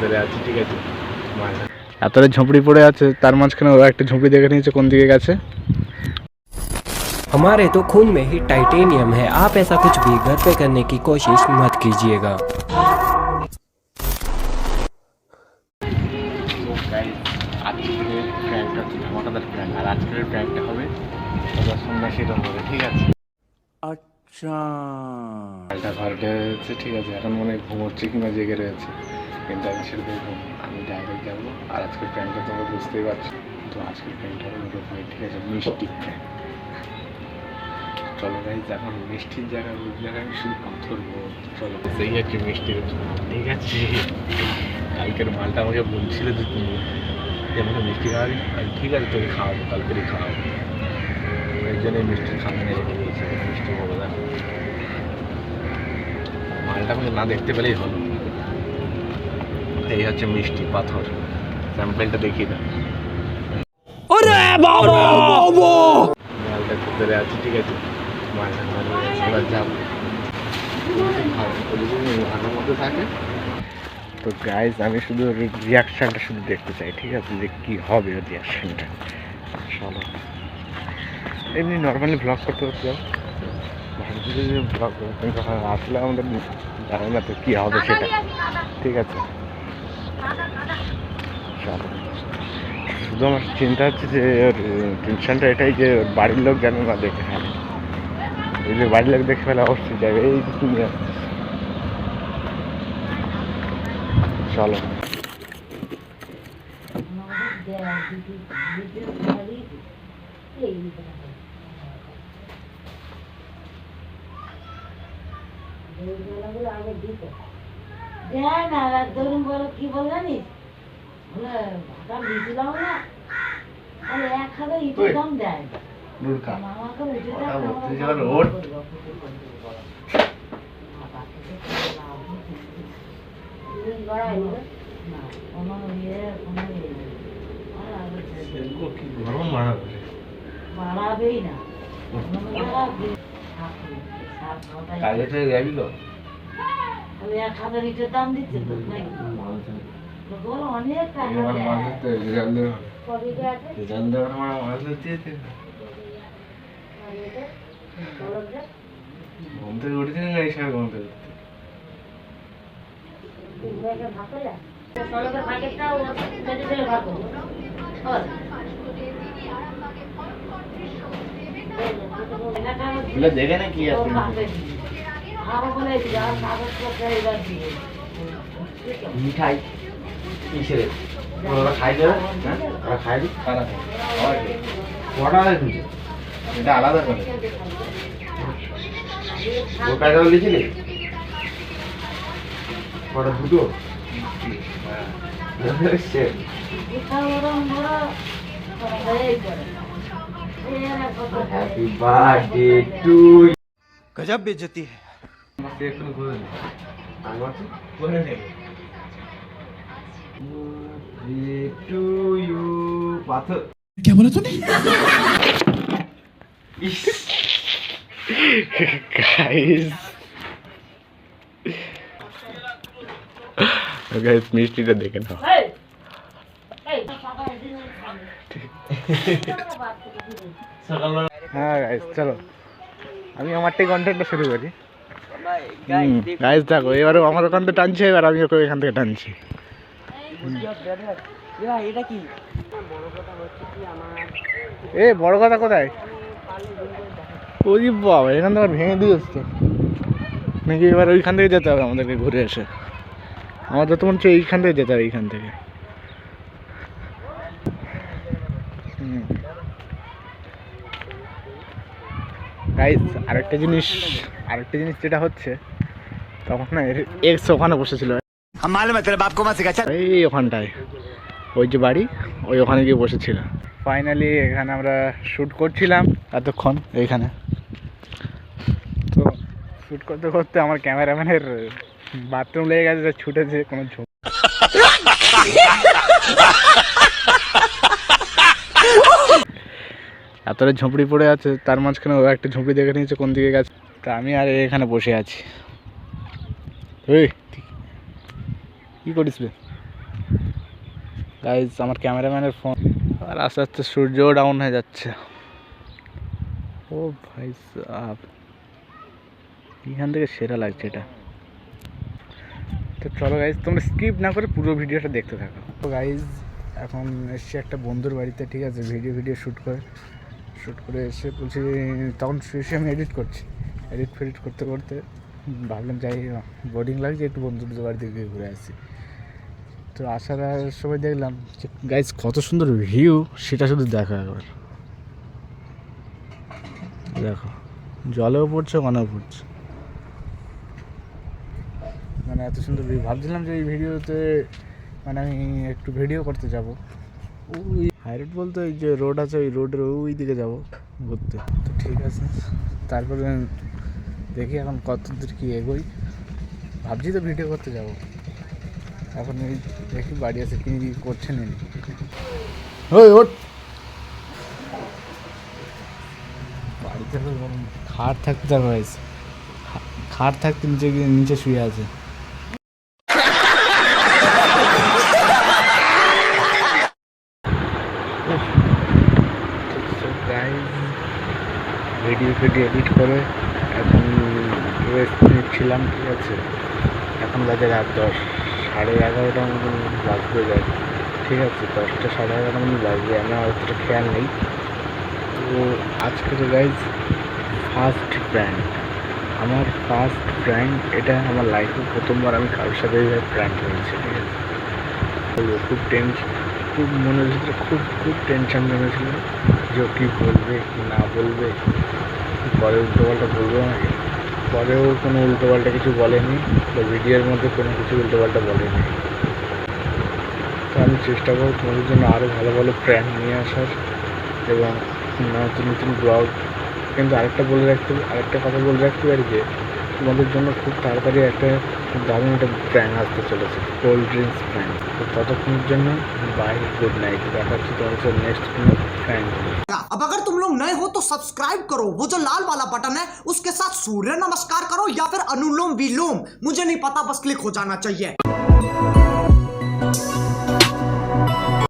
ধরে আছে, ঠিক আছে। এতটা ঝুপড়ি পড়ে আছে, তার মাঝখানে ও একটা ঝুপড়ি দেখে নিয়েছে কোন দিকে গেছে। हमारे तो खून में ही टाइटेनियम है। आप ऐसा कुछ भी घर पे करने की कोशिश मत कीजिएगा। আজকের প্র্যাঙ্কটা হবে সন্ন্যাসীরকম হবে, ঠিক আছে। আচ্ছা, ঘরে রয়েছে, ঠিক আছে। এখন মনে হয় ঘুমোচ্ছে কিংবা জেগে রয়েছে, কিন্তু আমি সেটা আমি ডাইরেক্ট যাবো। আর আজকের প্র্যাঙ্কটা তোমরা বুঝতেই পারছো। তো আজকের প্র্যাঙ্কটা হবে ভাই, ঠিক আছে, মিষ্টি প্র্যাঙ্ক। চলো ভাই, এখন মিষ্টির জায়গায় আমি শুধু পাথর বলবো। চলো, সেই হচ্ছে মিষ্টির, ঠিক আছে। কালকের মালটা আমাকে বলছিল যে তুমি আমাকে মিষ্টি খাওয়াবি, ঠিক আছে তোকে খাওয়াবো, কালকেরই খাওয়াবো। এই জন্য মিষ্টি সামনে রেখে দিয়েছি, মিষ্টি বলো না, মালটা আমাকে না দেখতে পেলেই হলো। এই হচ্ছে মিষ্টি পাথর, স্যাম্পেলটা দেখিয়ে দাও। মালটা ভিতরে আছে, ঠিক আছে। মালটা এবার যাবো, ভালোর মধ্যে থাকে। তো গাইজ, আমি শুধু রিয়াকশানটা শুধু দেখতে চাই, ঠিক আছে, যে কী হবে ওর রিয়াকশানটা। চলো, এমনি নর্মালি ব্লগ করতে করতে ব্লগ কিন্তু আসলে আমাদের জানো না তো কী হবে সেটা, ঠিক আছে। চলো, শুধু আমার চিন্তা হচ্ছে যে ওর টেনশনটা এটাই যে ওর বাড়ির লোক যেন না দেখে ফেলে। এই যে বাড়ির লোক দেখে ফেলে অবশ্যই যাবে, এই যে তুমি আসছিস। চলো, কি বল জানিস, দিয়েছিলাম না, এক হাজার ইটের দাম দেয়। বাড়াবেই না, এক হাজার ইটের দাম দিচ্ছে তো অনেক টাকা ঘুম থেকে উঠেছি না এই সময় ঘুম থেকে দেখে না কি আছে মিঠাই কিসের ওরা খাই দেবে, হ্যাঁ ওরা খাই দিই, তারা কটা খুঁজে এটা আলাদা করে ও কাজে লিখেছিলি কটা দুটো হ্যাপি বার্থডে টু गजब बेइज्जती है। क्या बोला तूने? गाइस मिष्टिটা দেখে নাও। হ্যাঁ গাইস, চলো আমি আমারটাই কন্টেন্টটা শুরু করি। গাইস দেখো, এবারে আমার ওখান থেকে টানছে, এবার আমি ওকে এখান থেকে টানছি। এ বড় কথা কোথায়? ওই বাবা, এখান থেকে ভেঙে দিয়ে আসছে নাকি? এবার ওইখান থেকে যেতে হবে আমাদেরকে ঘুরে এসে। আমাদের তো মনে হচ্ছে এইখান থেকে যেতে হবে, এইখান থেকে। গাইস আরেকটা জিনিস যেটা হচ্ছে, তখন না এক্স ওখানে বসেছিল, এই ওখানটায়, ওই যে বাড়ি, ওই ওখানে গিয়ে বসেছিল। ফাইনালি এখানে আমরা শ্যুট করছিলাম এতক্ষণ এইখানে। তো শ্যুট করতে করতে আমার ক্যামেরাম্যানের বাথরুম লেগে গেছে, ছুটেছে কোনো ঝোঁক। এতটা ঝুপড়ি পড়ে আছে, তার মাঝখানে ও একটা ঝুপড়ি দেখে নিয়েছে কোন দিকে গেছে। তা আমি আর এখানে বসে আছি। এই কি করিস রে? গাইজ আমার ক্যামেরাম্যানের ফোন, আর আস্তে আস্তে সূর্যও ডাউন হয়ে যাচ্ছে। ও ভাই সাব, এখান থেকে সেরা লাগছে এটা। তো চলো গাইজ, তোমরা স্কিপ না করে পুরো ভিডিওটা দেখতে থাকো। তো গাইজ এখন এসছি একটা বন্ধুর বাড়িতে, ঠিক আছে, ভিডিও শ্যুট করে এসে বলছি, তখন শুয়ে আমি এডিট করতে করতে ভাবলাম যাই, বোরিং লাগছে, একটু বন্ধুদের বাড়ি থেকে ঘুরে আসি। তো আসার সময় দেখলাম যে গাইজ কত সুন্দর ভিউ, সেটা শুধু দেখো একবার। দেখো জলেও পড়ছে, ওখানেও পড়ছে, মানে এত সুন্দর ভিউ। ভাবছিলাম যে এই ভিডিওতে মানে আমি একটু ভিডিও করতে যাব, ওই হাইরোড বলতে ওই যে রোড আছে, ওই রোডের ওই দিকে যাব ঘুরতে। তো ঠিক আছে, তারপরে দেখি এখন কত দূর কী এগোই। ভাবছি তো ভিডিও করতে যাব, এখন এই দেখি বাড়ি আছে কি করছে নি। ওই ওঠ, বাড়িতে খাট থাকতে তার হয়েছে, খাট থাকতে নিচে শুয়ে আছে। ভিডিও এডিট করে এখন রেস্ট নিচ্ছিলাম, ঠিক আছে। এখন বাজে রাত 10, 11:30 মতন বাজতে যায়, ঠিক আছে, 10টা 11:30 মতন বাজবে, আমার অতটা খেয়াল নেই। তো আজকের গাইজ ফার্স্ট প্র্যাঙ্ক, এটা আমার লাইফে প্রথমবার আমি কারোর সাথে এইভাবে প্র্যাঙ্ক হয়েছে, ঠিক আছে। খুব মনের ভিতরে খুব টেনশন জমেছিল যে ও কী বলবে কি না বলবে, পরে উল্টোপাল্টা বলবে আমাকে। পরেও কোনো উল্টোপাল্টা কিছু বলেনি, বা ভিডিওর মধ্যে কোনো কিছু উল্টোপাল্টা বলেনি। তো আমি চেষ্টা করব তোমাদের জন্য আরও ভালো ভালো প্র্যাঙ্ক নিয়ে আসার, এবং নতুন ব্লগ। কিন্তু আরেকটা কথা বলে রাখতে পারি যে তোমাদের জন্য খুব তাড়াতাড়ি একটা দারুণ একটা প্র্যাঙ্ক আসতে চলেছে, কোল্ড ড্রিঙ্কস প্র্যাঙ্ক। তো ততক্ষণের জন্য বাই, গুড নাইট, দেখা হচ্ছে তোমাদের সাথে নেক্সট কোনো প্র্যাঙ্ক। अब अगर तुम लोग नए हो तो सब्सक्राइब करो, वो जो लाल वाला बटन है उसके साथ सूर्य नमस्कार करो या फिर अनुलोम विलोम, मुझे नहीं पता, बस क्लिक हो जाना चाहिए।